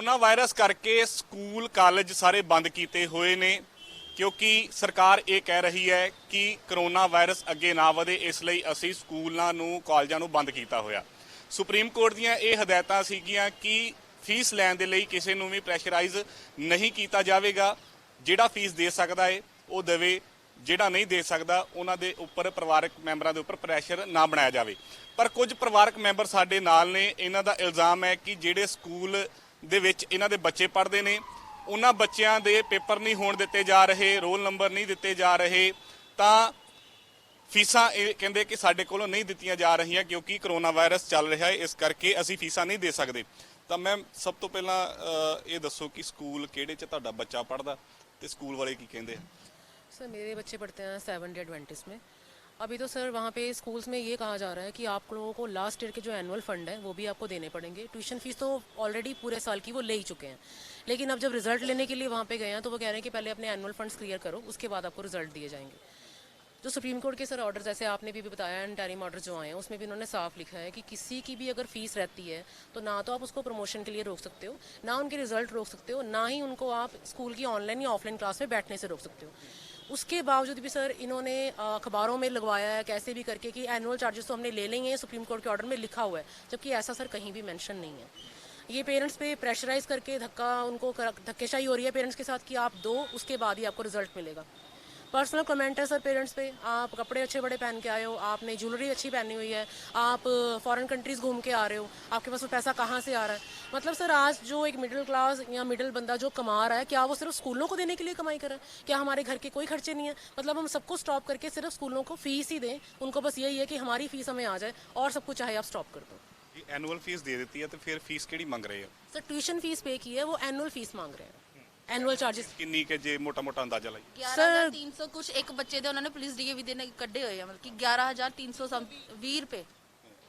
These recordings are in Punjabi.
कोरोना वायरस करके स्कूल कालेज सारे बंद किए हुए ने क्योंकि सरकार ये कह रही है कि कोरोना वायरस अगे ना वधे, इसलिए असी स्कूलों नूं कालजां नूं बंद किया होया। सुप्रीम कोर्ट दीयां ये हदायतां सीगियां कि फीस लैण दे लई किसी नूं भी प्रैशराइज नहीं किया जाएगा। जिहड़ा फीस दे सकदा है वो देवे, जिहड़ा नहीं दे सकदा उन्हां दे उपर परिवारक मैंबरां दे उपर प्रैशर ना बनाया जाए। पर कुछ परिवारक मैंबर साडे नाल ने, इन्हां दा इल्जाम है कि जिहड़े स्कूल ਦੇ ਵਿੱਚ ਇਹਨਾਂ ਦੇ ਬੱਚੇ ਪੜ੍ਹਦੇ ਨੇ ਉਹਨਾਂ ਬੱਚਿਆਂ ਦੇ ਪੇਪਰ ਨਹੀਂ ਹੋਣ ਦਿੱਤੇ ਜਾ ਰਹੇ, ਰੋਲ ਨੰਬਰ ਨਹੀਂ ਦਿੱਤੇ ਜਾ ਰਹੇ, ਤਾਂ ਫੀਸਾਂ ਇਹ ਕਹਿੰਦੇ ਕਿ ਸਾਡੇ ਕੋਲੋਂ ਨਹੀਂ ਦਿੱਤੀਆਂ ਜਾ ਰਹੀਆਂ ਕਿਉਂਕਿ ਕਰੋਨਾ ਵਾਇਰਸ ਚੱਲ ਰਿਹਾ ਹੈ, ਇਸ ਕਰਕੇ ਅਸੀਂ ਫੀਸਾਂ ਨਹੀਂ ਦੇ ਸਕਦੇ। ਤਾਂ ਮੈਮ ਸਭ ਤੋਂ ਪਹਿਲਾਂ ਇਹ ਦੱਸੋ ਕਿ ਸਕੂਲ ਕਿਹੜੇ 'ਚ ਤੁਹਾਡਾ ਬੱਚਾ ਪੜ੍ਹਦਾ ਤੇ ਸਕੂਲ ਵਾਲੇ ਕੀ ਕਹਿੰਦੇ ਆ? सर मेरे बच्चे पढ़ते हैं 7 डे एडवेंटिस्ट में। अभी तो सर वहाँ पे स्कूल्स में ये कहा जा रहा है कि आप लोगों को लास्ट ईयर के जो एनुअल फंड है वो भी आपको देने पड़ेंगे। ट्यूशन फीस तो ऑलरेडी पूरे साल की वो ले ही चुके हैं, लेकिन अब जब रिजल्ट लेने के लिए वहाँ पे गए हैं तो वो कह रहे हैं कि पहले अपने एनुअल फंड्स क्लियर करो, उसके बाद आपको रिजल्ट दिए जाएंगे। जो सुप्रीम कोर्ट के सर ऑर्डर, जैसे आपने भी बताया, इंटरिम ऑर्डर जो आए हैं उसमें भी उन्होंने साफ लिखा है कि किसी की भी अगर फीस रहती है तो ना तो आप उसको प्रमोशन के लिए रोक सकते हो, ना उनके रिजल्ट रोक सकते हो, ना ही उनको आप स्कूल की ऑनलाइन या ऑफलाइन क्लास में बैठने से रोक सकते हो। उसके बावजूद भी सर इन्होंने अखबारों में लगवाया है कैसे भी करके कि एनुअल चार्जेस तो हमने ले लेंगे, सुप्रीम कोर्ट के ऑर्डर में लिखा हुआ है, जबकि ऐसा सर कहीं भी मेंशन नहीं है। ये पेरेंट्स पे प्रेशराइज करके धक्केशाही हो रही है पेरेंट्स के साथ कि आप दो, उसके बाद ही आपको रिजल्ट मिलेगा। पर्सनल कमेंट है सर पेरेंट्स पे, आप कपड़े अच्छे बड़े पहन के आए हो, आपने ज्वेलरी अच्छी पहनी हुई है, आप फॉरेन कंट्रीज़ घूम के आ रहे हो, आपके पास वो पैसा कहाँ से आ रहा है? मतलब सर आज जो एक मिडिल क्लास या मिडिल बंदा जो कमा रहा है, क्या वो सिर्फ स्कूलों को देने के लिए कमाई कर रहा है? क्या हमारे घर के कोई खर्चे नहीं है? मतलब हम सबको स्टॉप करके सिर्फ स्कूलों को फीस ही दें, उनको बस यही है कि हमारी फीस हमें आ जाए और सब कुछ चाहे आप स्टॉप कर दो। एनुअल फीस दे देती है तो फिर फीस किहड़ी मंग रहे हो? सर ट्यूशन फीस पे की है, वो एनुअल फीस मांग रहे हैं। एनुअल चार्जेस किन्नी के जे मोटा अंदाजा लाई? 11,300 कुछ एक बच्चे दे उन्होंने पुलिस डीए भी देने ਕੱਢੇ ਹੋਏ ਆ, मतलब कि 11,320 रुपए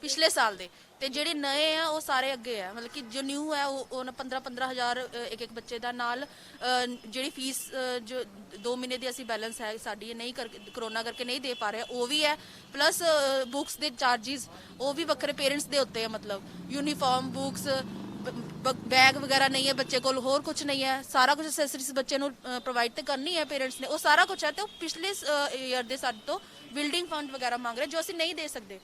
पिछले साल दे, ਤੇ ਜਿਹੜੇ ਨਏ ਆ ਉਹ ਸਾਰੇ ਅੱਗੇ ਆ, मतलब कि जो न्यू है ਉਹ 15,000 ਇੱਕ ਬੱਚੇ ਦਾ ਨਾਲ ਜਿਹੜੀ ਫੀਸ ਜੋ 2 ਮਹੀਨੇ ਦੀ ਅਸੀਂ ਬੈਲੈਂਸ ਹੈ ਸਾਡੀ ਨਹੀਂ ਕਰੋਨਾ ਕਰਕੇ ਨਹੀਂ ਦੇ ਪਾ ਰਹੇ ਉਹ ਵੀ ਹੈ, ਪਲੱਸ ਬੁੱਕਸ ਦੇ ਚਾਰजेस ਉਹ ਵੀ ਵੱਖਰੇ ਪੇਰੈਂਟਸ ਦੇ ਉੱਤੇ ਹੈ, मतलब यूनिफॉर्म बुक्स बैग वगैरह नहीं है बच्चे को, होर कुछ नहीं है, सारा कुछ एसेसरीज बच्चे ਨੂੰ प्रोवाइड तो करनी है पेरेंट्स ने, वो सारा कुछ है। तो पिछले ईयर ਦੇ ਸਾਡੇ ਤੋਂ ਬਿਲਡਿੰਗ ਫੰਡ ਵਗੈਰਾ ਮੰਗ ਰਹੇ ਜੋ ਅਸੀਂ ਨਹੀਂ ਦੇ ਸਕਦੇ,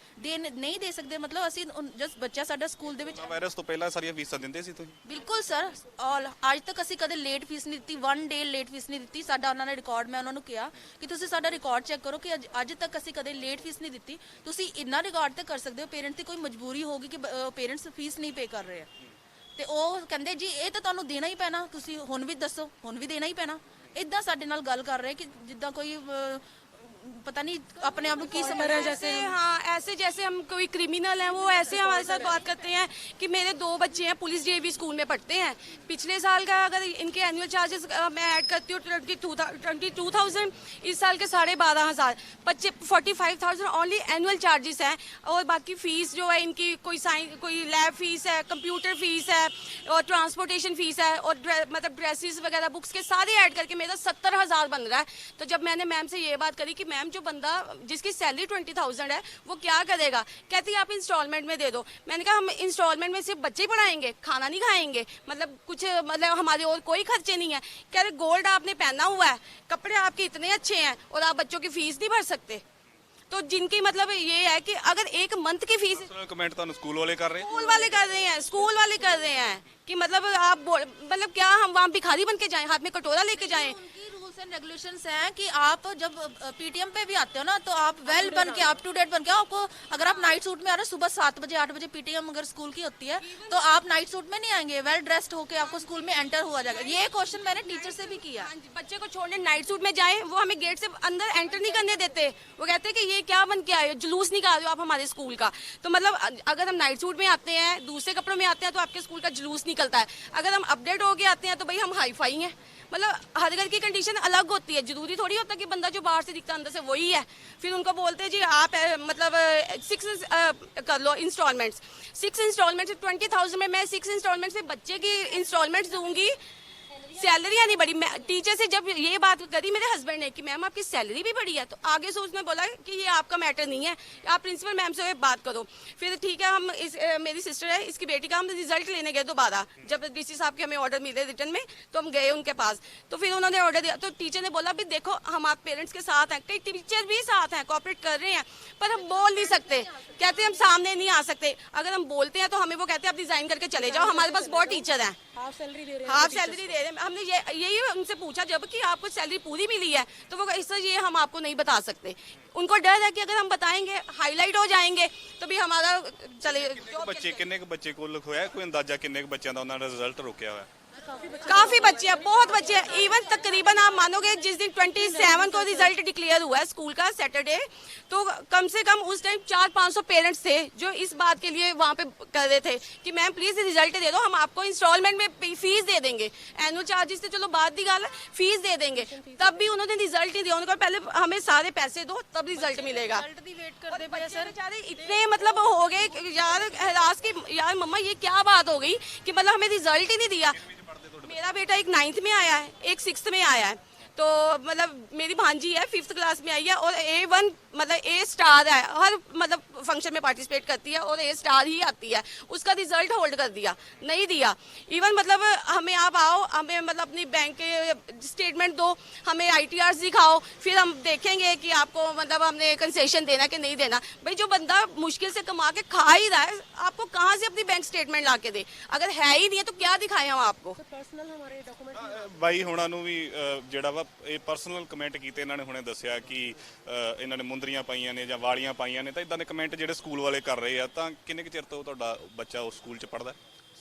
ਨਹੀਂ ਦੇ ਸਕਦੇ, मतलब ਅਸੀਂ ਜਸ ਬੱਚਾ ਸਾਡਾ ਸਕੂਲ ਦੇ ਵਿੱਚ ਵਾਇਰਸ ਤੋਂ ਪਹਿਲਾਂ ਸਾਰੀਆਂ ਫੀਸਾਂ ਦਿੰਦੇ ਸੀ ਤੁਸੀਂ? ਬਿਲਕੁਲ ਸਰ, ਆਲ ਅੱਜ ਤੱਕ ਅਸੀਂ ਕਦੇ ਲੇਟ ਫੀਸ ਨਹੀਂ ਦਿੱਤੀ, 1 ਡੇ ਲੇਟ ਫੀਸ ਨਹੀਂ ਦਿੱਤੀ। ਸਾਡਾ ਉਹਨਾਂ ਨੇ ਰਿਕਾਰਡ, ਮੈਂ ਉਹਨਾਂ ਨੂੰ ਕਿਹਾ ਕਿ ਤੁਸੀਂ ਸਾਡਾ ਰਿਕਾਰਡ ਚੈੱਕ ਕਰੋ ਕਿ ਅੱਜ ਤੱਕ ਅਸੀਂ ਕਦੇ ਲੇਟ ਫੀਸ ਨਹੀਂ ਦਿੱਤੀ। ਤੁਸੀਂ ਇੰਨਾ ਰਿਕਾਰਡ ਤੇ ਕਰ ਸਕਦੇ ਹੋ, ਪੇਰੈਂਟਸ ਦੀ ਕੋਈ ਮਜਬੂਰੀ ਹੋਗੀ ਕਿ ਪੇਰੈਂਟਸ ਫੀਸ ਨਹੀਂ ਪੇ ਕਰ ਰਹੇ ਆ, ਤੇ ਉਹ ਕਹਿੰਦੇ ਜੀ ਇਹ ਤਾਂ ਤੁਹਾਨੂੰ ਦੇਣਾ ਹੀ ਪੈਣਾ, ਤੁਸੀਂ ਹੁਣ ਵੀ ਦੱਸੋ, ਹੁਣ ਵੀ ਦੇਣਾ ਹੀ पैना। इदा साडे नाल गल कर रहे कि जिद्दां कोई पता नहीं अपने आप की समझ रहे हैं, जैसे हाँ ऐसे जैसे हम कोई क्रिमिनल हैं, वो ऐसे हमारे साथ बात करते हैं कि मेरे 2 बच्चे हैं पुलिस डीएवी स्कूल में पढ़ते हैं, पिछले साल का अगर इनके एनुअल चार्जेस मैं ऐड करती हूँ 22,000, इस साल के 12,500 बच्चे 45,000 ओनली एनुअल चार्जेस हैं, और बाकी फ़ीस जो है इनकी कोई लैब फीस है, कंप्यूटर फीस है और ट्रांसपोर्टेशन फीस है, और मतलब ड्रेसेस वगैरह बुक्स के सारे ऐड करके मेरा 70,000 बन रहा है। तो जब मैंने मैम से ये बात करी कि मैम जो बंदा जिसकी सैलरी 20,000 है वो क्या करेगा, कहती है आप इंस्टॉलमेंट में दे दो। मैंने कहा हम इंस्टॉलमेंट में सिर्फ बच्चे ही पढ़ाएंगे, खाना नहीं खाएंगे, मतलब कुछ मतलब हमारे और कोई खर्चे नहीं है। कह रहे गोल्ड आपने पहना हुआ है, कपड़े आपके इतने अच्छे हैं और आप बच्चों की फीस नहीं भर सकते। तो जिनकी मतलब ये है कि अगर एक मंथ की फीस कमेंट तो स्कूल वाले कर रहे हैं, स्कूल वाले कर रहे हैं, स्कूल वाले कर रहे हैं कि मतलब आप मतलब क्या हम वहाँ भिखारी बन के जाएं, हाथ में कटोरा लेके जाएं? रूल्स एंड रेगुलेशंस हैं कि आप जब पीटीएम पे भी आते हो ना तो आप वेल बन के अप टू डेट बन के आओ। आपको अगर आप नाइट सूट में आ रहे हो, सुबह 7 बजे 8 बजे पीटीएम अगर स्कूल की होती है तो आप नाइट सूट में नहीं आएंगे, वेल ड्रेस्ड होके आपको स्कूल में एंटर हुआ जाएगा। ये क्वेश्चन मैंने टीचर से भी किया। बच्चे को छोड़ने नाइट सूट में जाए, वो हमें गेट से अंदर एंटर नहीं करने देते, वो कहते हैं कि ये क्या बन के आए हो, जुलूस निकाल रहे हो आप हमारे स्कूल का। तो मतलब अगर हम नाइट सूट में आते हैं, दूसरे कपड़ों में आते हैं तो आपके स्कूल का जुलूस निकलता है, अगर हम अपडेट होके आते हैं तो भाई हम हाई फाई हैं। मतलब हर घर की कंडीशन अलग होती है, जरूरी थोड़ी होता कि बंदा जो बाहर से दिखता अंदर से वही है। फिर उनको बोलते हैं जी आप मतलब 6 कर लो इंस्टॉलमेंट्स, 6 इंस्टॉलमेंट्स 20,000 में मैं 6 इंस्टॉलमेंट्स में बच्चे की इंस्टॉलमेंट्स दूंगी सैलरियाँ नहीं बढ़ी। टीचर से जब ये बात करी मेरे हस्बैंड ने कि मैम आपकी सैलरी भी बढ़ी है, तो आगे से उसने बोला कि ये आपका मैटर नहीं है, आप प्रिंसिपल मैम से बात करो। फिर ठीक है, हम मेरी सिस्टर है, इसकी बेटी का हम रिजल्ट लेने गए दोबारा, जब डीसी साहब के हमें ऑर्डर मिले रिटर्न में, तो हम गए उनके पास। तो फिर उन्होंने ऑर्डर दिया, तो टीचर ने बोला भी देखो हम आप पेरेंट्स के साथ हैं, कई टीचर भी साथ हैं, कोऑपरेट कर रहे हैं, पर हम बोल नहीं सकते, कहते हैं हम सामने नहीं आ सकते। अगर हम बोलते हैं तो हमें वो कहते हैं आप रिजाइन करके चले जाओ, हमारे पास बहुत टीचर हैं, हाफ सैलरी दे रहे हैं। हाफ सैलरी दे रहे हैं। हमने यही उनसे पूछा जब कि आपको सैलरी पूरी मिली है, तो वो इससे ये हम आपको नहीं बता सकते। उनको डर है कि अगर हम बताएंगे हाईलाइट हो जाएंगे तो भी हमारा चले। ਬੱਚੇ ਕਿੰਨੇ ਕੁ ਬੱਚੇ ਕੋਲ ਹੋਇਆ ਕੋਈ ਅੰਦਾਜ਼ਾ ਕਿੰਨੇ ਕੁ ਬੱਚਿਆਂ ਦਾ ਉਹਨਾਂ ਦਾ ਰਿਜ਼ਲਟ ਰੁਕਿਆ ਹੋਇਆ? काफी बच्चे हैं, बहुत बच्चे हैं। इवन तकरीबन आप मानोगे जिस दिन 27 को रिजल्ट डिक्लेयर हुआ है स्कूल का सैटरडे, तो कम से कम उस टाइम 400-500 पेरेंट्स थे जो इस बात के लिए वहाँ पे कर रहे थे कि मैम प्लीज रिजल्ट दे दो, हम आपको इंस्टॉलमेंट में फीस दे देंगे, एनुअल चार्जेस से चलो बात दी गल है, फीस दे देंगे। तब भी उन्होंने रिजल्ट नहीं दिया, उनको पहले हमें सारे पैसे दो तब रिजल्ट मिलेगा। वेट करते पे सर बेचारे इतने मतलब हो गए कि यार हरास की, यार मम्मा ये क्या बात हो गई कि मतलब हमें रिजल्ट ही नहीं दिया। मेरा बेटा एक 9th में आया है, एक 6th में आया है, तो मतलब मेरी भांजी है 5th क्लास में आई है और A1 मतलब A* है, हर मतलब फंक्शन में पार्टिसिपेट करती है और A* ही आती है। उसका रिजल्ट होल्ड कर दिया, नहीं दिया। इवन मतलब हमें आप आओ, हमें मतलब अपनी बैंक के स्टेटमेंट दो, हमें ITRs दिखाओ, फिर हम देखेंगे कि आपको मतलब हमने कंसेशन देना कि नहीं देना। भाई जो बंदा मुश्किल से कमा के खा ही रहा है, आपको कहाँ से अपनी बैंक स्टेटमेंट ला के दे? अगर है ही नहीं है तो क्या दिखाएं हम आपको? पर्सनल हमारे डॉक्यूमेंट ਬਾਈ ਹੋਣਾ ਨੂੰ ਵੀ ਜਿਹੜਾ ਵਾ ਇਹ ਪਰਸਨਲ ਕਮੈਂਟ ਕੀਤੇ ਇਹਨਾਂ ਨੇ ਹੁਣੇ ਦੱਸਿਆ ਕਿ ਇਹਨਾਂ ਨੇ ਮੁੰਦਰੀਆਂ ਪਾਈਆਂ ਨੇ ਜਾਂ ਵਾਲੀਆਂ ਪਾਈਆਂ ਨੇ, ਤਾਂ ਇਦਾਂ ਦੇ ਕਮੈਂਟ ਜਿਹੜੇ ਸਕੂਲ ਵਾਲੇ ਕਰ ਰਹੇ ਆ। ਤਾਂ ਕਿੰਨੇ ਕੁ ਚਿਰ ਤੋਂ ਤੁਹਾਡਾ ਬੱਚਾ ਉਸ ਸਕੂਲ 'ਚ ਪੜ੍ਹਦਾ?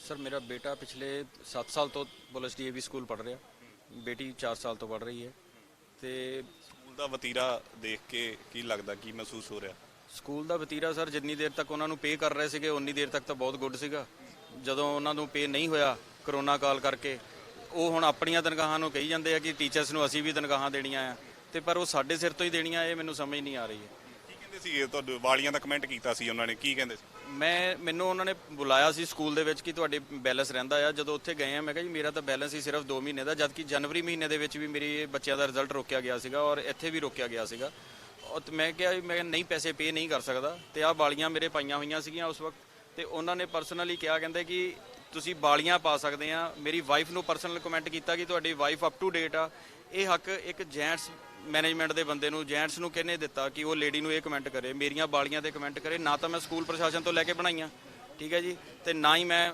ਸਰ ਮੇਰਾ ਬੇਟਾ ਪਿਛਲੇ 7 ਸਾਲ ਤੋਂ ਪੁਲਿਸ DAV ਸਕੂਲ ਪੜ੍ਹ ਰਿਹਾ, ਬੇਟੀ 4 ਸਾਲ ਤੋਂ ਪੜ੍ਹ ਰਹੀ ਹੈ। ਤੇ ਸਕੂਲ ਦਾ ਵਤੀਰਾ ਦੇਖ ਕੇ ਕੀ ਲੱਗਦਾ, ਕੀ ਮਹਿਸੂਸ ਹੋ ਰਿਹਾ? ਸਕੂਲ ਦਾ ਵਤੀਰਾ ਸਰ ਜਿੰਨੀ ਦੇਰ ਤੱਕ ਉਹਨਾਂ ਨੂੰ ਪੇ ਕਰ ਰਹੇ ਸੀਗੇ ਉਨੀ ਦੇਰ ਤੱਕ ਤਾਂ ਬਹੁਤ ਗੁੱਡ ਸੀਗਾ। ਜਦੋਂ ਉਹਨਾਂ ਨੂੰ ਪੇ ਨਹੀਂ ਹੋਇਆ ਕਰੋਨਾ ਕਾਲ ਕਰਕੇ, ਉਹ ਹੁਣ ਆਪਣੀਆਂ ਤਨਖਾਹਾਂ ਨੂੰ ਕਹੀ ਜਾਂਦੇ ਆ ਕਿ ਟੀਚਰਸ ਨੂੰ ਅਸੀਂ ਵੀ ਤਨਖਾਹਾਂ ਦੇਣੀਆਂ ਆ, ਤੇ ਪਰ ਉਹ ਸਾਡੇ ਸਿਰ ਤੋਂ ਹੀ ਦੇਣੀਆਂ, ਇਹ ਮੈਨੂੰ ਸਮਝ ਨਹੀਂ ਆ ਰਹੀ ਹੈ। ਕੀ ਕਹਿੰਦੇ ਸੀ ਤੁਹਾਡੇ ਵਾਲੀਆਂ ਦਾ ਕਮੈਂਟ ਕੀਤਾ ਸੀ ਉਹਨਾਂ ਨੇ, ਕੀ ਕਹਿੰਦੇ ਸੀ? ਮੈਨੂੰ ਉਹਨਾਂ ਨੇ ਬੁਲਾਇਆ ਸੀ ਸਕੂਲ ਦੇ ਵਿੱਚ ਕਿ ਤੁਹਾਡੇ ਬੈਲੈਂਸ ਰਹਿੰਦਾ ਆ। ਜਦੋਂ ਉੱਥੇ ਗਏ ਆ ਮੈਂ ਕਿਹਾ ਜੀ ਮੇਰਾ ਤਾਂ ਬੈਲੈਂਸ ਹੀ ਸਿਰਫ 2 ਮਹੀਨੇ ਦਾ, ਜਦਕਿ ਜਨਵਰੀ ਮਹੀਨੇ ਦੇ ਵਿੱਚ ਵੀ ਮੇਰੇ ਬੱਚਿਆਂ ਦਾ ਰਿਜ਼ਲਟ ਰੋਕਿਆ ਗਿਆ ਸੀਗਾ ਔਰ ਇੱਥੇ ਵੀ ਰੋਕਿਆ ਗਿਆ ਸੀਗਾ। ਤੇ ਮੈਂ ਕਿਹਾ ਮੈਂ ਨਹੀਂ ਪੈਸੇ ਪੇ ਨਹੀਂ ਕਰ ਸਕਦਾ, ਤੇ ਆਹ ਵਾਲੀਆਂ ਮੇਰੇ ਪਾਈਆਂ ਹੋਈਆਂ ਸੀਗੀਆਂ ਉਸ ਵਕਤ, ਤੇ ਉਹਨਾਂ ਨੇ ਪਰਸਨਲੀ ਕਿਹਾ, ਕਹਿੰਦੇ ਕਿ ਤੁਸੀਂ ਵਾਲੀਆਂ ਪਾ ਸਕਦੇ ਆ। ਮੇਰੀ ਵਾਈਫ ਨੂੰ ਪਰਸਨਲ ਕਮੈਂਟ ਕੀਤਾ ਕਿ ਤੁਹਾਡੀ ਵਾਈਫ ਅਪ ਟੂ ਡੇਟ ਆ। ਇਹ ਹੱਕ ਇੱਕ ਜੈਂਟਸ ਮੈਨੇਜਮੈਂਟ ਦੇ ਬੰਦੇ ਨੂੰ, ਜੈਂਟਸ ਨੂੰ ਕਿਹਨੇ ਦਿੱਤਾ ਕਿ ਉਹ ਲੇਡੀ ਨੂੰ ਇਹ ਕਮੈਂਟ ਕਰੇ, ਮੇਰੀਆਂ ਵਾਲੀਆਂ ਤੇ ਕਮੈਂਟ ਕਰੇ? ਨਾ ਤਾਂ ਮੈਂ ਸਕੂਲ ਪ੍ਰਸ਼ਾਸਨ ਤੋਂ ਲੈ ਕੇ ਬਣਾਈਆਂ, ਠੀਕ ਹੈ ਜੀ, ਤੇ ਨਾ ਹੀ ਮੈਂ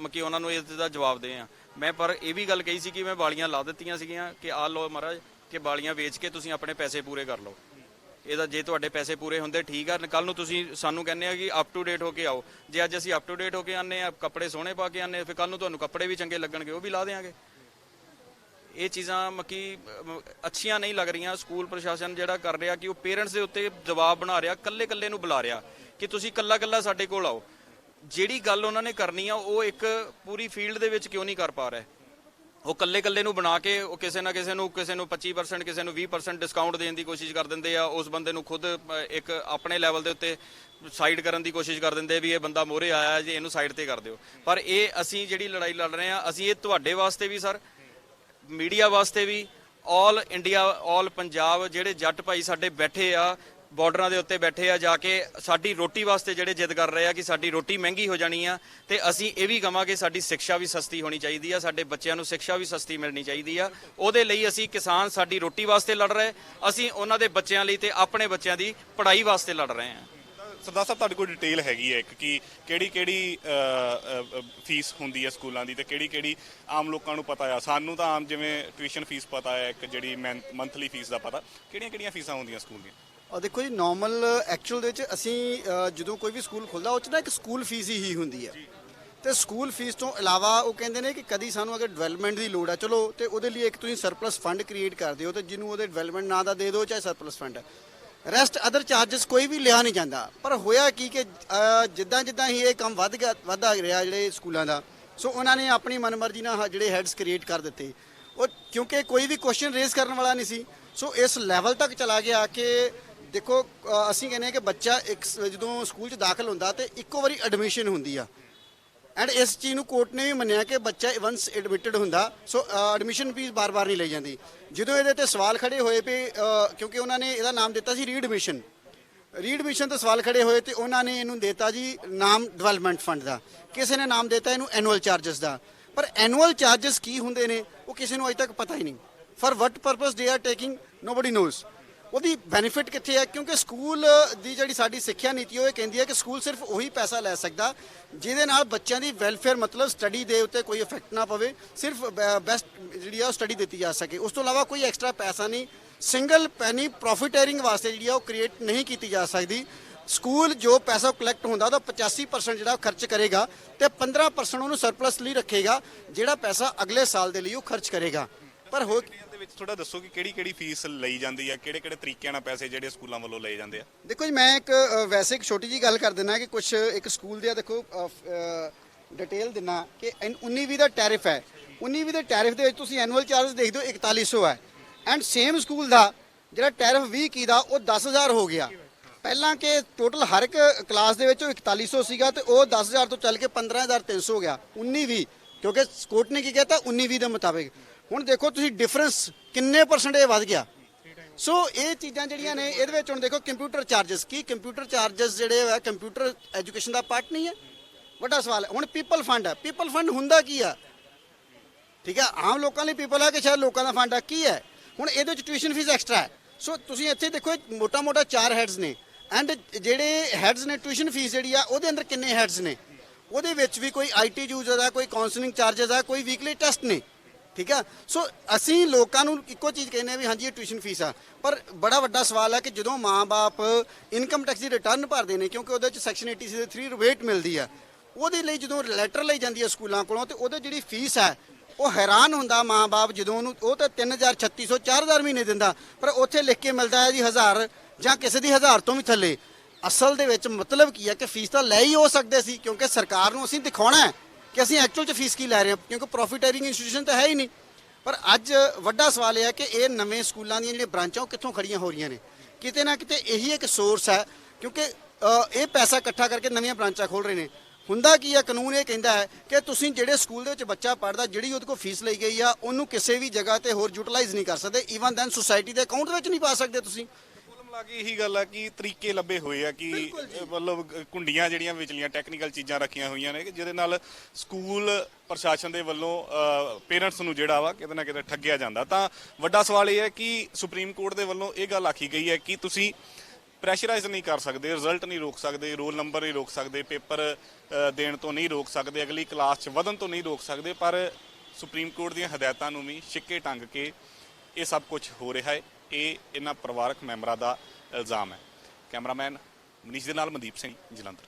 ਕਿ ਉਹਨਾਂ ਨੂੰ ਇਸ ਦਾ ਜਵਾਬ ਦੇ ਆ। ਮੈਂ ਪਰ ਇਹ ਵੀ ਗੱਲ ਕਹੀ ਸੀ ਕਿ ਮੈਂ ਵਾਲੀਆਂ ਲਾ ਦਿੱਤੀਆਂ ਸੀਗੀਆਂ ਕਿ ਆਹ ਲਓ ਮਹਾਰਾਜ ਕਿ ਵਾਲੀਆਂ ਵੇਚ ਕੇ ਤੁਸੀਂ ਆਪਣੇ ਪੈਸੇ ਪੂਰੇ ਕਰ ਲਓ। ਇਹਦਾ ਜੇ ਤੁਹਾਡੇ ਪੈਸੇ ਪੂਰੇ ਹੁੰਦੇ ਠੀਕ ਆ, ਕੱਲ ਨੂੰ ਤੁਸੀਂ ਸਾਨੂੰ ਕਹਿੰਦੇ ਆ ਕਿ ਅਪ ਟੂ ਡੇਟ ਹੋ ਕੇ ਆਓ। ਜੇ ਅੱਜ ਅਸੀਂ ਅਪ ਟੂ ਡੇਟ ਹੋ ਕੇ ਆਨੇ ਆ, ਕੱਪੜੇ ਸੋਹਣੇ ਪਾ ਕੇ ਆਨੇ, ਫਿਰ ਕੱਲ ਨੂੰ ਤੁਹਾਨੂੰ ਕੱਪੜੇ ਵੀ ਚੰਗੇ ਲੱਗਣਗੇ, ਉਹ ਵੀ ਲਾ ਦੇਾਂਗੇ। ਇਹ ਚੀਜ਼ਾਂ ਅੱਛੀਆਂ ਨਹੀਂ ਲੱਗ ਰਹੀਆਂ। ਸਕੂਲ ਪ੍ਰਸ਼ਾਸਨ ਜਿਹੜਾ ਕਰ ਰਿਹਾ ਕਿ ਉਹ ਪੇਰੈਂਟਸ ਦੇ ਉੱਤੇ ਦਬਾਅ ਬਣਾ ਰਿਹਾ, ਕੱਲੇ ਨੂੰ ਬੁਲਾ ਰਿਹਾ ਕਿ ਤੁਸੀਂ ਕੱਲਾ ਸਾਡੇ ਕੋਲ ਆਓ। ਜਿਹੜੀ ਗੱਲ ਉਹਨਾਂ ਨੇ ਕਰਨੀ ਆ ਉਹ ਇੱਕ ਪੂਰੀ ਫੀਲਡ ਦੇ ਵਿੱਚ ਕਿਉਂ ਨਹੀਂ ਕਰ ਪਾ ਰਹੇ? ਉਹ ਕੱਲੇ ਨੂੰ ਬਣਾ ਕੇ ਉਹ ਕਿਸੇ ਨੂੰ 25%, ਕਿਸੇ ਨੂੰ 20% ਡਿਸਕਾਊਂਟ ਦੇਣ ਦੀ ਕੋਸ਼ਿਸ਼ ਕਰ ਦਿੰਦੇ ਆ। ਉਸ ਬੰਦੇ ਨੂੰ ਖੁਦ ਇੱਕ ਆਪਣੇ ਲੈਵਲ ਦੇ ਉੱਤੇ ਸਾਈਡ ਕਰਨ ਦੀ ਕੋਸ਼ਿਸ਼ ਕਰ ਦਿੰਦੇ ਵੀ ਇਹ ਬੰਦਾ ਮੋਹਰੇ ਆਇਆ ਜੀ, ਇਹਨੂੰ ਸਾਈਡ ਤੇ ਕਰ ਦਿਓ। ਪਰ ਇਹ ਅਸੀਂ ਜਿਹੜੀ ਲੜਾਈ ਲੜ ਰਹੇ ਆ, ਅਸੀਂ ਇਹ ਤੁਹਾਡੇ ਵਾਸਤੇ ਵੀ ਸਰ, ਮੀਡੀਆ ਵਾਸਤੇ ਵੀ, ਆਲ ਇੰਡੀਆ, ਆਲ ਪੰਜਾਬ, ਜਿਹੜੇ ਜੱਟ ਭਾਈ ਸਾਡੇ ਬੈਠੇ ਆ ਬਾਰਡਰਾਂ ਦੇ ਉੱਤੇ ਬੈਠੇ ਆ, ਜਾ ਕੇ ਸਾਡੀ ਰੋਟੀ ਵਾਸਤੇ ਜਿਹੜੇ ਜਿੱਦ ਕਰ ਰਹੇ ਆ ਕਿ ਸਾਡੀ ਰੋਟੀ ਮਹਿੰਗੀ ਹੋ ਜਾਣੀ ਆ, ਤੇ ਅਸੀਂ ਇਹ ਵੀ ਕਹਾਂਗੇ ਸਾਡੀ ਸਿੱਖਿਆ ਵੀ ਸਸਤੀ ਹੋਣੀ ਚਾਹੀਦੀ ਆ, ਸਾਡੇ ਬੱਚਿਆਂ ਨੂੰ ਸਿੱਖਿਆ ਵੀ ਸਸਤੀ ਮਿਲਣੀ ਚਾਹੀਦੀ ਆ। ਉਹਦੇ ਲਈ ਅਸੀਂ ਕਿਸਾਨ ਸਾਡੀ ਰੋਟੀ ਵਾਸਤੇ ਲੜ ਰਹੇ, ਅਸੀਂ ਉਹਨਾਂ ਦੇ ਬੱਚਿਆਂ ਲਈ ਤੇ ਆਪਣੇ ਬੱਚਿਆਂ ਦੀ ਪੜ੍ਹਾਈ ਵਾਸਤੇ ਲੜ ਰਹੇ ਆ। ਸਰਦਾਰ ਸਾਹਿਬ ਤੁਹਾਡੇ ਕੋਲ ਡਿਟੇਲ ਹੈਗੀ ਹੈ ਇੱਕ ਕਿ ਕਿਹੜੀ ਫੀਸ ਹੁੰਦੀ ਹੈ ਸਕੂਲਾਂ ਦੀ, ਤੇ ਕਿਹੜੀ ਆਮ ਲੋਕਾਂ ਨੂੰ ਪਤਾ ਆ? ਸਾਨੂੰ ਤਾਂ ਆਮ ਜਿਵੇਂ ਟਿਊਸ਼ਨ ਫੀਸ ਪਤਾ ਹੈ, ਇੱਕ ਜਿਹੜੀ ਮੰਥਲੀ ਫੀਸ ਦਾ ਪਤਾ, ਕਿਹੜੀਆਂ ਫੀਸਾਂ ਹੁੰਦੀਆਂ ਸਕੂਲ ਦੀਆਂ? ਔਰ ਦੇਖੋ ਜੀ, ਨਾਰਮਲ ਐਕਚੁਅਲ ਦੇ ਵਿੱਚ ਅਸੀਂ ਜਦੋਂ ਕੋਈ ਵੀ ਸਕੂਲ ਖੁੱਲ੍ਹਦਾ ਉਹ 'ਚ ਨਾ ਇੱਕ ਸਕੂਲ ਫੀਸ ਹੀ ਹੁੰਦੀ ਹੈ, ਤੇ ਸਕੂਲ ਫੀਸ ਤੋਂ ਇਲਾਵਾ ਉਹ ਕਹਿੰਦੇ ਨੇ ਕਿ ਕਦੀ ਸਾਨੂੰ ਅਗਰ ਡਿਵੈਲਪਮੈਂਟ ਦੀ ਲੋੜ ਹੈ, ਚਲੋ, ਤੇ ਉਹਦੇ ਲਈ ਇੱਕ ਤੁਸੀਂ ਸਰਪਲਸ ਫੰਡ ਕ੍ਰੀਏਟ ਕਰ ਦਿਓ, ਤੇ ਜਿਹਨੂੰ ਉਹਦੇ ਡਿਵੈਲਪਮੈਂਟ ਨਾਂ ਦਾ ਦੇ ਦਿਓ, ਚਾਹੇ surplus fund. Rest other charges ਕੋਈ ਵੀ ਲਿਆ ਨਹੀਂ ਜਾਂਦਾ। ਪਰ ਹੋਇਆ ਕੀ ਕਿ ਜਿੱਦਾਂ ਹੀ ਇਹ ਕੰਮ ਵੱਧਦਾ ਰਿਹਾ ਜਿਹੜੇ ਸਕੂਲਾਂ ਦਾ, ਸੋ ਉਹਨਾਂ ਨੇ ਆਪਣੀ ਮਨਮਰਜ਼ੀ ਨਾਲ ਜਿਹੜੇ ਹੈਡਸ ਕ੍ਰੀਏਟ ਕਰ ਦਿੱਤੇ। ਉਹ ਕਿਉਂਕਿ ਕੋਈ ਵੀ ਕੁਐਸਚਨ ਰੇਜ਼ ਕਰਨ ਵਾਲਾ ਨਹੀਂ ਸੀ, ਸੋ ਇਸ ਲੈਵਲ ਤੱਕ ਚਲਾ ਗਿਆ ਕਿ ਦੇਖੋ, ਅਸੀਂ ਕਹਿੰਦੇ ਹਾਂ ਕਿ ਬੱਚਾ ਜਦੋਂ ਸਕੂਲ 'ਚ ਦਾਖਲ ਹੁੰਦਾ ਤੇ ਇੱਕੋ ਵਾਰੀ ਐਡਮਿਸ਼ਨ ਹੁੰਦੀ ਆ, ਐਂਡ ਇਸ ਚੀਜ਼ ਨੂੰ ਕੋਰਟ ਨੇ ਵੀ ਮੰਨਿਆ ਕਿ ਬੱਚਾ ਵਨਸ ਐਡਮਿਟਡ ਹੁੰਦਾ ਸੋ ਐਡਮਿਸ਼ਨ ਫੀਸ ਬਾਰ-ਬਾਰ ਨਹੀਂ ਲਈ ਜਾਂਦੀ। ਜਦੋਂ ਇਹਦੇ ਤੇ ਸਵਾਲ ਖੜੇ ਹੋਏ ਵੀ ਕਿਉਂਕਿ ਉਹਨਾਂ ਨੇ ਇਹਦਾ ਨਾਮ ਦਿੱਤਾ ਸੀ ਰੀਐਡਮਿਸ਼ਨ ਤੇ ਸਵਾਲ ਖੜੇ ਹੋਏ ਤੇ ਉਹਨਾਂ ਨੇ ਇਹਨੂੰ ਦਿੱਤਾ ਜੀ ਨਾਮ ਡਿਵੈਲਪਮੈਂਟ ਫੰਡ ਦਾ, ਕਿਸੇ ਨੇ ਨਾਮ ਦਿੱਤਾ ਇਹਨੂੰ ਐਨੂਅਲ ਚਾਰजेस ਦਾ। ਪਰ ਐਨੂਅਲ ਚਾਰजेस ਕੀ ਹੁੰਦੇ ਨੇ ਉਹ ਕਿਸੇ ਨੂੰ ਅਜੇ ਤੱਕ ਪਤਾ ਹੀ ਨਹੀਂ। For what purpose they are taking nobody knows. ਉਹਦੀ ਬੈਨੀਫਿਟ ਕਿੱਥੇ ਹੈ? ਕਿਉਂਕਿ ਸਕੂਲ ਦੀ ਜਿਹੜੀ ਸਾਡੀ ਸਿੱਖਿਆ ਨੀਤੀ ਉਹ ਇਹ ਕਹਿੰਦੀ ਹੈ ਕਿ ਸਕੂਲ ਸਿਰਫ ਉਹੀ ਪੈਸਾ ਲੈ ਸਕਦਾ ਜਿਹਦੇ ਨਾਲ ਬੱਚਿਆਂ ਦੀ ਵੈਲਫੇਅਰ ਮਤਲਬ ਸਟੱਡੀ ਦੇ ਉੱਤੇ ਕੋਈ ਇਫੈਕਟ ਨਾ ਪਵੇ, ਸਿਰਫ ਬੈਸਟ ਜਿਹੜੀ ਆ ਉਹ ਸਟੱਡੀ ਦਿੱਤੀ ਜਾ ਸਕੇ, ਉਸ ਤੋਂ ਇਲਾਵਾ ਕੋਈ ਐਕਸਟਰਾ ਪੈਸਾ ਨਹੀਂ। ਸਿੰਗਲ ਪੈਨੀ ਪ੍ਰੋਫਿਟੇਰਿੰਗ ਵਾਸਤੇ ਜਿਹੜੀ ਆ ਉਹ ਕ੍ਰੀਏਟ ਨਹੀਂ ਕੀਤੀ ਜਾ ਸਕਦੀ। ਸਕੂਲ ਜੋ ਪੈਸਾ ਕਲੈਕਟ ਹੁੰਦਾ ਉਹਦਾ 85% ਜਿਹੜਾ ਉਹ ਖਰਚ ਕਰੇਗਾ ਤੇ 15% ਉਹਨੂੰ ਸਰਪਲਸ ਲਈ ਰੱਖੇਗਾ, ਜਿਹੜਾ ਪੈਸਾ ਅਗਲੇ ਸਾਲ ਦੇ ਲਈ ਉਹ ਖਰਚ ਕਰੇਗਾ। ਪਰ ਹੋ ਦੇ ਵਿੱਚ ਥੋੜਾ ਦੱਸੋ ਕਿ ਕਿਹੜੀ ਫੀਸ ਲਈ ਜਾਂਦੀ ਹੈ, ਕਿਹੜੇ ਤਰੀਕਿਆਂ ਨਾਲ ਪੈਸੇ ਜਿਹੜੇ ਸਕੂਲਾਂ ਵੱਲੋਂ ਲਏ ਜਾਂਦੇ ਆ? ਦੇਖੋ ਜੀ, ਮੈਂ ਵੈਸੇ ਇੱਕ ਛੋਟੀ ਜੀ ਗੱਲ ਕਰ ਦਿੰਦਾ ਕਿ ਕੁਝ ਇੱਕ ਸਕੂਲ ਦੇ ਦੇਖੋ ਡਿਟੇਲ ਦਿੰਨਾ ਕਿ 19-20 ਦਾ ਟੈਰਿਫ ਹੈ। 19-20 ਦੇ ਟੈਰਿਫ ਦੇ ਵਿੱਚ ਤੁਸੀਂ ਐਨੂਅਲ ਚਾਰजेस ਦੇਖਦੇ ਹੋ 4100 ਹੈ ਐਂਡ ਸੇਮ ਸਕੂਲ ਦਾ ਜਿਹੜਾ ਟੈਰਿਫ 20 ਦਾ ਉਹ 10000 ਹੋ ਗਿਆ। ਪਹਿਲਾਂ ਕਿ ਟੋਟਲ ਹਰ ਇੱਕ ਕਲਾਸ ਦੇ ਵਿੱਚ ਉਹ 4100 ਸੀਗਾ ਤੇ ਉਹ 10000 ਤੋਂ ਚੱਲ ਕੇ 15300 ਹੋ ਗਿਆ 19-20, ਕਿਉਂਕਿ ਕੋਰਟ ਨੇ ਕੀ ਕਹਿਤਾ 19-20 ਦੇ ਮੁਤਾਬਿਕ। ਹੁਣ ਦੇਖੋ ਤੁਸੀਂ ਡਿਫਰੈਂਸ ਕਿੰਨੇ ਪਰਸੈਂਟ ਇਹ ਵੱਧ ਗਿਆ। ਸੋ ਇਹ ਚੀਜ਼ਾਂ ਜਿਹੜੀਆਂ ਨੇ ਇਹਦੇ ਵਿੱਚ ਹੁਣ ਦੇਖੋ ਕੰਪਿਊਟਰ ਚਾਰजेस, ਕੀ ਕੰਪਿਊਟਰ ਚਾਰजेस ਜਿਹੜੇ ਹੈ ਕੰਪਿਊਟਰ ਐਜੂਕੇਸ਼ਨ ਦਾ ਪਾਰਟ ਨਹੀਂ ਹੈ? ਵੱਡਾ ਸਵਾਲ ਹੈ। ਹੁਣ ਪੀਪਲ ਫੰਡ ਹੈ, ਪੀਪਲ ਫੰਡ ਹੁੰਦਾ ਕੀ ਆ? ਠੀਕ ਹੈ, ਆਮ ਲੋਕਾਂ ਲਈ ਪੀਪਲ ਹੈ ਕਿ ਸ਼ਾਇਦ ਲੋਕਾਂ ਦਾ ਫੰਡ ਆ, ਕੀ ਹੈ? ਹੁਣ ਇਹਦੇ ਵਿੱਚ ਟਿਊਸ਼ਨ ਫੀਸ ਐਕਸਟਰਾ ਹੈ। ਸੋ ਤੁਸੀਂ ਇੱਥੇ ਦੇਖੋ ਮੋਟਾ 4 ਹੈਡਸ ਨੇ ਐਂਡ ਜਿਹੜੇ ਹੈਡਸ ਨੇ ਟਿਊਸ਼ਨ ਫੀਸ ਜਿਹੜੀ ਆ ਉਹਦੇ ਅੰਦਰ ਕਿੰਨੇ ਹੈਡਸ ਨੇ? ਉਹਦੇ ਵਿੱਚ ਵੀ ਕੋਈ ਆਈਟੀ ਯੂਜ਼ਰ ਹੈ, ਕੋਈ ਕਾਉਂਸਲਿੰਗ ਚਾਰजेस ਹੈ, ਕੋਈ ਵੀਕਲੀ ਟੈਸਟ ਨੇ। ਠੀਕ ਆ, ਸੋ ਅਸੀਂ ਲੋਕਾਂ ਨੂੰ ਇੱਕੋ ਚੀਜ਼ ਕਹਿੰਦੇ ਆ ਵੀ ਹਾਂਜੀ ਇਹ ਟਿਊਸ਼ਨ ਫੀਸ ਆ, ਪਰ ਬੜਾ ਵੱਡਾ ਸਵਾਲ ਹੈ ਕਿ ਜਦੋਂ ਮਾਂ-ਬਾਪ ਇਨਕਮ ਟੈਕਸ ਦੀ ਰਿਟਰਨ ਭਰਦੇ ਨੇ, ਕਿਉਂਕਿ ਉਹਦੇ ਵਿੱਚ ਸੈਕਸ਼ਨ 86 ਦੇ 3 ਰਿਬੇਟ ਮਿਲਦੀ ਆ, ਉਹਦੇ ਲਈ ਜਦੋਂ ਲੈਟਰ ਲਈ ਜਾਂਦੀ ਹੈ ਸਕੂਲਾਂ ਕੋਲੋਂ ਤੇ ਉਹਦੇ ਜਿਹੜੀ ਫੀਸ ਹੈ ਉਹ ਹੈਰਾਨ ਹੁੰਦਾ ਮਾਂ-ਬਾਪ ਜਦੋਂ ਉਹਨੂੰ, ਉਹ ਤਾਂ 3600 4000 ਮਹੀਨੇ ਦਿੰਦਾ, ਪਰ ਉੱਥੇ ਲਿਖ ਕੇ ਮਿਲਦਾ ਹੈ ਜੀ 1000 ਜਾਂ ਕਿਸੇ ਦੀ 1000 ਤੋਂ ਵੀ ਥੱਲੇ। ਅਸਲ ਦੇ ਵਿੱਚ ਮਤਲਬ ਕੀ ਹੈ ਕਿ ਫੀਸ ਤਾਂ ਲੈ ਹੀ ਹੋ ਸਕਦੇ ਸੀ, ਕਿਉਂਕਿ ਸਰਕਾਰ ਨੂੰ ਅਸੀਂ ਦਿਖਾਉਣਾ ਹੈ ਕਿ ਅਸੀਂ ਐਕਚੁਅਲ 'ਚ ਫੀਸ ਕੀ ਲੈ ਰਹੇ ਹਾਂ, ਕਿਉਂਕਿ ਪ੍ਰੋਫਿਟੇਰਿੰਗ ਇੰਸਟੀਟਿਊਸ਼ਨ ਤਾਂ ਹੈ ਹੀ ਨਹੀਂ। ਪਰ ਅੱਜ ਵੱਡਾ ਸਵਾਲ ਇਹ ਹੈ ਕਿ ਇਹ ਨਵੇਂ ਸਕੂਲਾਂ ਦੀਆਂ ਜਿਹੜੀਆਂ ਬ੍ਰਾਂਚਾਂ ਉਹ ਕਿੱਥੋਂ ਖੜੀਆਂ ਹੋ ਰਹੀਆਂ ਨੇ? ਕਿਤੇ ਨਾ ਕਿਤੇ ਇਹੀ ਇੱਕ ਸੋਰਸ ਹੈ, ਕਿਉਂਕਿ ਇਹ ਪੈਸਾ ਇਕੱਠਾ ਕਰਕੇ ਨਵੀਆਂ ਬ੍ਰਾਂਚਾਂ ਖੋਲ ਰਹੇ ਨੇ। ਹੁੰਦਾ ਕੀ ਹੈ, ਕਾਨੂੰਨ ਇਹ ਕਹਿੰਦਾ ਹੈ ਕਿ ਤੁਸੀਂ ਜਿਹੜੇ ਸਕੂਲ ਦੇ ਵਿੱਚ ਬੱਚਾ ਪੜ੍ਹਦਾ, ਜਿਹੜੀ ਉਹਦੇ ਕੋਲ ਫੀਸ ਲਈ ਗਈ ਆ, ਉਹਨੂੰ ਕਿਸੇ ਵੀ ਜਗ੍ਹਾ ਤੇ ਹੋਰ ਯੂਟਿਲਾਈਜ਼ ਨਹੀਂ ਕਰ ਸਕਦੇ, ਈਵਨ ਦੈਨ ਸੁਸਾਇਟੀ ਦੇ ਅਕਾਊਂਟ ਵਿੱਚ ਨਹੀਂ ਪਾ ਸਕਦੇ ਤੁਸੀਂ। ਲਾ ਕੇ ਇਹੀ ਗੱਲ ਆ ਕਿ ਤਰੀਕੇ ਲੱਭੇ ਹੋਏ ਆ ਕਿ ਮਤਲਬ ਕੁੰਡੀਆਂ ਜਿਹੜੀਆਂ ਵਿਚਲੀਆਂ ਟੈਕਨੀਕਲ ਚੀਜ਼ਾਂ ਰੱਖੀਆਂ ਹੋਈਆਂ ਨੇ ਕਿ ਜਿਹਦੇ ਨਾਲ ਸਕੂਲ ਪ੍ਰਸ਼ਾਸਨ ਦੇ ਵੱਲੋਂ ਪੇਰੈਂਟਸ ਨੂੰ ਜਿਹੜਾ ਵਾ ਕਿਤੇ ਨਾ ਕਿਤੇ ਠੱਗਿਆ ਜਾਂਦਾ। ਤਾਂ ਵੱਡਾ ਸਵਾਲ ਇਹ ਹੈ ਕਿ ਸੁਪਰੀਮ ਕੋਰਟ ਦੇ ਵੱਲੋਂ ਇਹ ਗੱਲ ਆਖੀ ਗਈ ਹੈ ਕਿ ਤੁਸੀਂ ਪ੍ਰੈਸ਼ਰਾਈਜ਼ ਨਹੀਂ ਕਰ ਸਕਦੇ, ਰਿਜ਼ਲਟ ਨਹੀਂ ਰੋਕ ਸਕਦੇ, ਰੋਲ ਨੰਬਰ ਨਹੀਂ ਰੋਕ ਸਕਦੇ, ਪੇਪਰ ਦੇਣ ਤੋਂ ਨਹੀਂ ਰੋਕ ਸਕਦੇ, ਅਗਲੀ ਕਲਾਸ 'ਚ ਵਧਣ ਤੋਂ ਨਹੀਂ ਰੋਕ ਸਕਦੇ, ਪਰ ਸੁਪਰੀਮ ਕੋਰਟ ਦੀਆਂ ਹਦਾਇਤਾਂ ਨੂੰ ਵੀ ਛਿੱਕੇ ਟੰਗ ਕੇ ਇਹ ਸਭ ਕੁਝ ਹੋ ਰਿਹਾ ਹੈ। ਇਹ ਇਹਨਾਂ ਪਰਿਵਾਰਕ ਮੈਂਬਰਾਂ ਦਾ ਇਲਜ਼ਾਮ ਹੈ। ਕੈਮਰਾਮੈਨ ਮਨੀਸ਼ ਦੇ ਨਾਲ ਮਨਦੀਪ ਸਿੰਘ, ਜਲੰਧਰ।